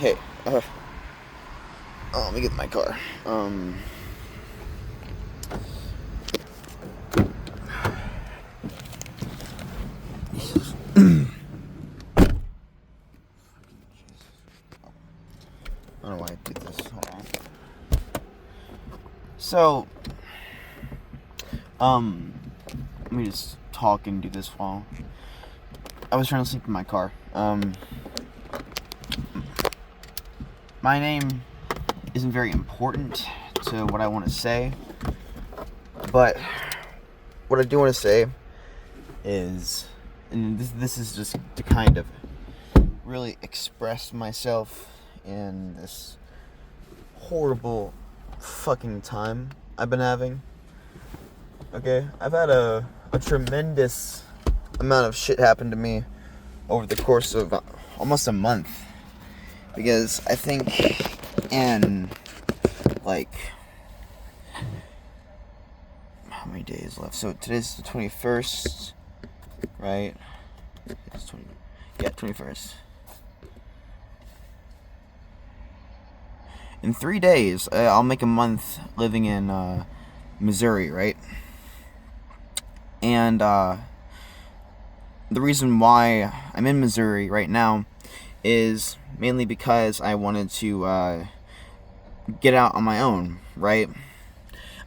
Hey, let me get my car. I don't know why I did this. Hold on. So, let me just talk and do this while I was trying to sleep in my car. My name isn't very important to what I want to say, but what I do want to say is, and this is just to kind of really express myself in this horrible fucking time I've been having. Okay, I've had a tremendous amount of shit happen to me over the course of almost a month, because I think in like, how many days left? So today's the 21st, right? It's 21st. In 3 days, I'll make a month living in Missouri, right? And the reason why I'm in Missouri right now is mainly because I wanted to get out on my own, right? I'm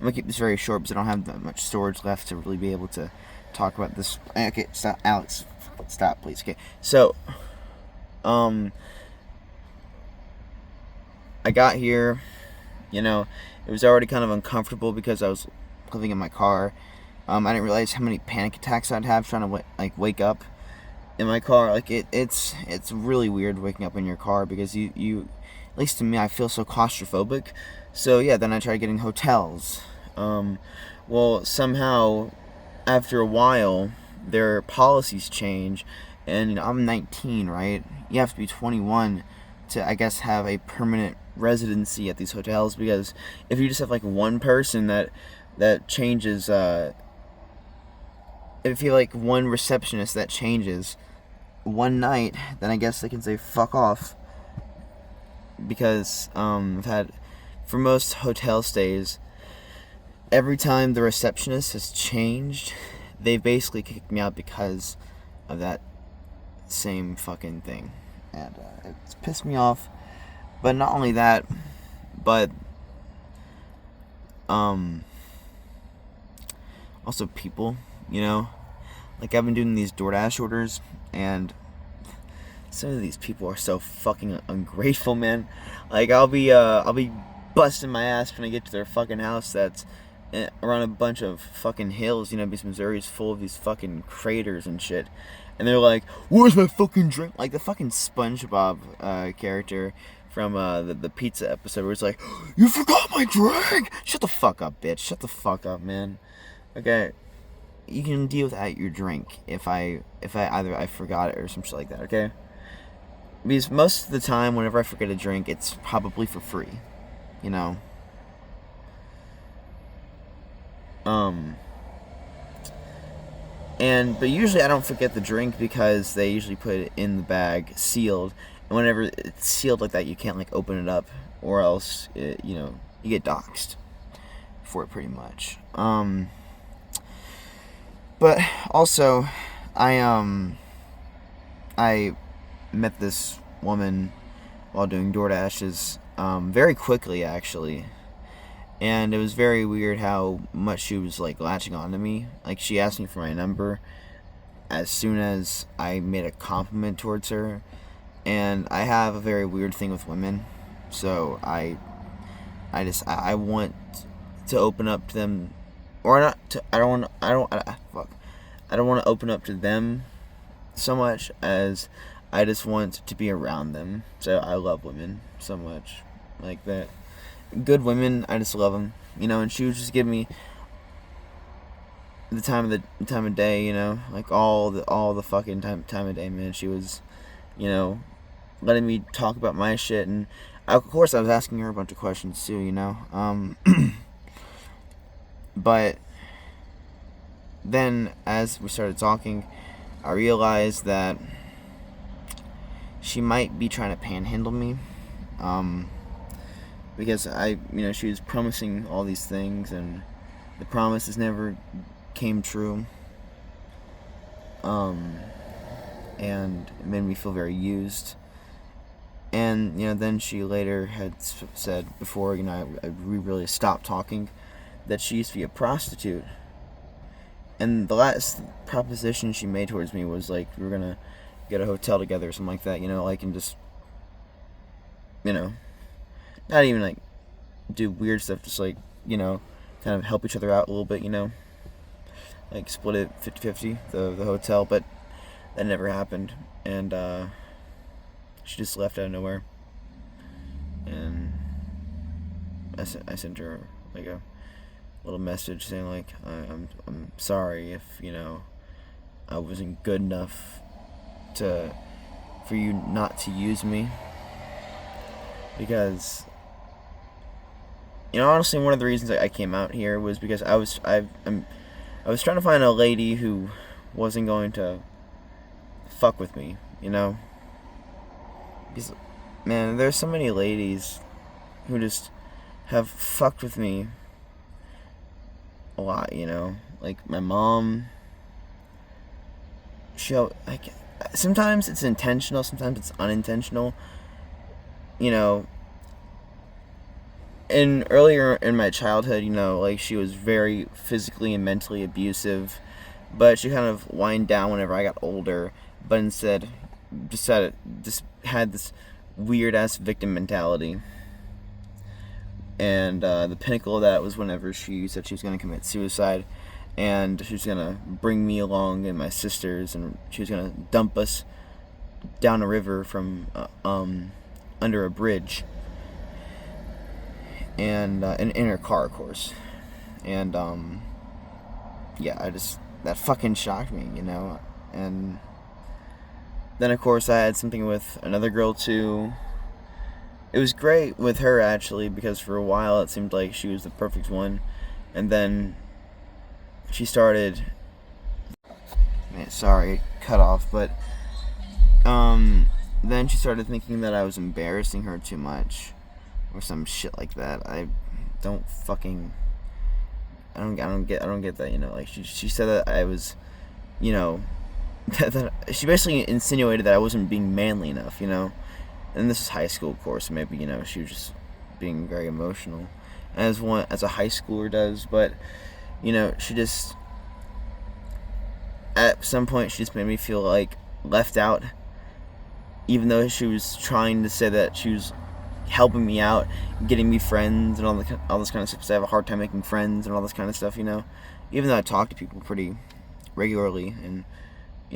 gonna keep this very short because I don't have that much storage left to really be able to talk about this. Okay, stop, Alex. Stop, please. Okay, so, I got here, it was already kind of uncomfortable because I was living in my car. I didn't realize how many panic attacks I'd have trying to wake up in my car. Like it's really weird waking up in your car because you at least to me, I feel so claustrophobic. So yeah, then I tried getting hotels. Well, somehow after a while their policies change, and I'm 19, right? You have to be 21 to, I guess, have a permanent residency at these hotels, because if you just have like one person that changes, if you like one receptionist that changes one night, then I guess they can say fuck off. Because I've had, for most hotel stays, every time the receptionist has changed, they've basically kicked me out because of that same fucking thing. And it's pissed me off. But not only that, but also people, like I've been doing these DoorDash orders, and some of these people are so fucking ungrateful, man. Like I'll be busting my ass when I get to their fucking house that's around a bunch of fucking hills, because Missouri's full of these fucking craters and shit. And they're like, "Where's my fucking drink?" Like the fucking SpongeBob character from the pizza episode, where it's like, "You forgot my drink!" Shut the fuck up, bitch. Shut the fuck up, man. Okay, you can deal without your drink if I either I forgot it or some shit like that, okay? Because most of the time, whenever I forget a drink, it's probably for free, But usually I don't forget the drink because they usually put it in the bag, sealed. And whenever it's sealed like that, you can't open it up, or else you get doxxed for it pretty much. But also, I met this woman while doing DoorDashes very quickly, actually. And it was very weird how much she was latching on to me. Like, she asked me for my number as soon as I made a compliment towards her. And I have a very weird thing with women, so I want to open up to them, or not to, I don't want to open up to them so much as I just want to be around them. So I love women so much like that. Good women, I just love them, and she would just give me the time of day, like all the fucking time of day, man. She was, letting me talk about my shit, and of course I was asking her a bunch of questions too, but then as we started talking, I realized that she might be trying to panhandle me, Because she was promising all these things, and the promises never came true. And it made me feel very used. And, then she later had said, before, we really stopped talking, that she used to be a prostitute. And the last proposition she made towards me was, like, we were gonna get a hotel together or something like that, and just, not even, like, do weird stuff, just, like, kind of help each other out a little bit, like, split it 50-50, the hotel, but that never happened, and, she just left out of nowhere, and I sent her, like, a little message saying, like, I'm sorry if, I wasn't good enough for you not to use me, because, honestly, one of the reasons I came out here was because I was trying to find a lady who wasn't going to fuck with me, because, man, there's so many ladies who just have fucked with me a lot, like my mom. Sometimes it's intentional, sometimes it's unintentional, and earlier in my childhood, like, she was very physically and mentally abusive, but she kind of wind down whenever I got older, but instead just had this weird ass victim mentality. And the pinnacle of that was whenever she said she was going to commit suicide, and she was going to bring me along and my sisters, and she was going to dump us down a river from under a bridge, and in her car, of course. And yeah, that fucking shocked me, and then, of course, I had something with another girl too. It was great with her, actually, because for a while it seemed like she was the perfect one. And then she started... Man, sorry, cut off, but... Then she started thinking that I was embarrassing her too much. Or some shit like that. I don't get that, like, she said that I was, that she basically insinuated that I wasn't being manly enough, and this is high school, of course, so maybe, she was just being very emotional, as a high schooler does, but, she just, at some point, she just made me feel, like, left out, even though she was trying to say that she was helping me out, getting me friends, and all this kind of stuff, because I have a hard time making friends, and all this kind of stuff, even though I talk to people pretty regularly, and,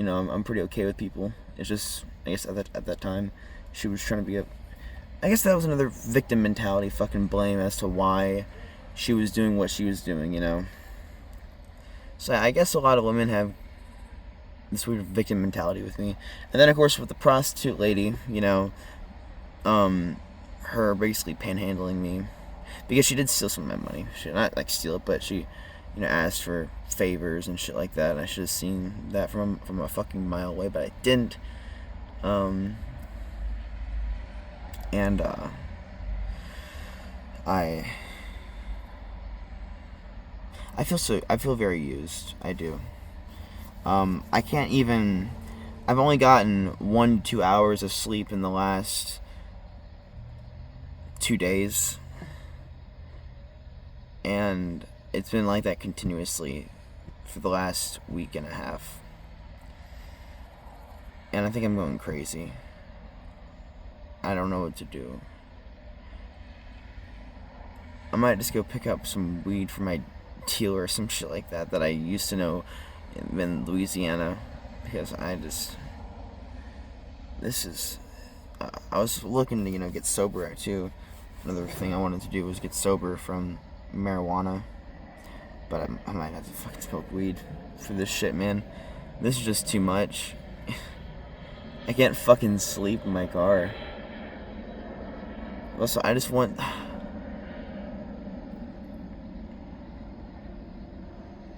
I'm pretty okay with people. It's just, I guess, at that time, she was trying to be I guess that was another victim mentality fucking blame as to why she was doing what she was doing, So I guess a lot of women have this weird victim mentality with me. And then, of course, with the prostitute lady, her basically panhandling me, because she did steal some of my money. She not like steal it, but she, asked for favors and shit like that. And I should have seen that from a fucking mile away, but I didn't. And I feel very used. I do. I can't even. I've only gotten 1 to 2 hours of sleep in the last 2 days, and it's been like that continuously for the last week and a half, and I think I'm going crazy. I don't know what to do. I might just go pick up some weed from my dealer or some shit like that I used to know in Louisiana, because I was looking to, get sober too. Another thing I wanted to do was get sober from marijuana, but I might have to fucking smoke weed for this shit, man. This is just too much. I can't fucking sleep in my car. Also, I just want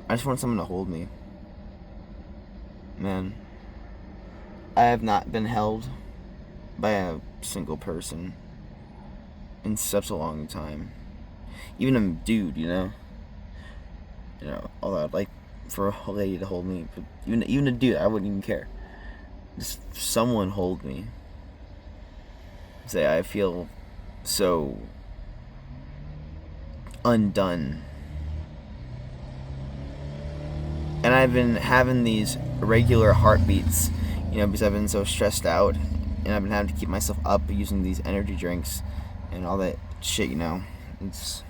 someone to hold me. Man, I have not been held by a single person in such a long time. Even a dude, although I'd like for a lady to hold me, but even a dude, I wouldn't even care. Just someone hold me. Say I feel so undone. And I've been having these irregular heartbeats, because I've been so stressed out, and I've been having to keep myself up using these energy drinks and all that shit. It's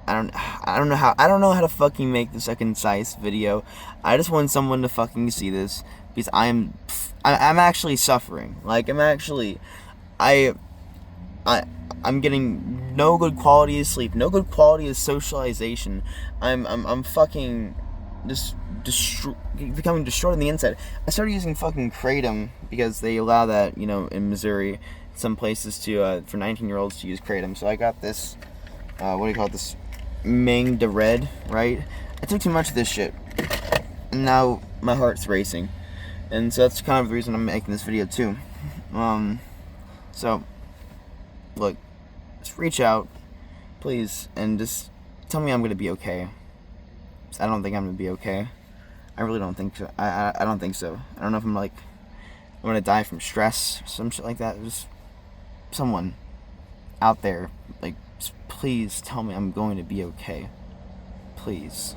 I don't know how to fucking make this a concise video. I just want someone to fucking see this because I'm actually suffering. Like I'm getting no good quality of sleep, no good quality of socialization. I'm fucking just becoming destroyed on the inside. I started using fucking Kratom because they allow that, in Missouri, some places to for 19-year-olds to use Kratom. So I got this, this Ming de Red, right? I took too much of this shit, and now my heart's racing, and so that's kind of the reason I'm making this video too. So look, just reach out, please, and just tell me I'm gonna be okay. I don't think I'm gonna be okay. I really don't think so. I don't think so. I don't know if I'm gonna die from stress or some shit like that. Just someone out there, please tell me I'm going to be okay. Please.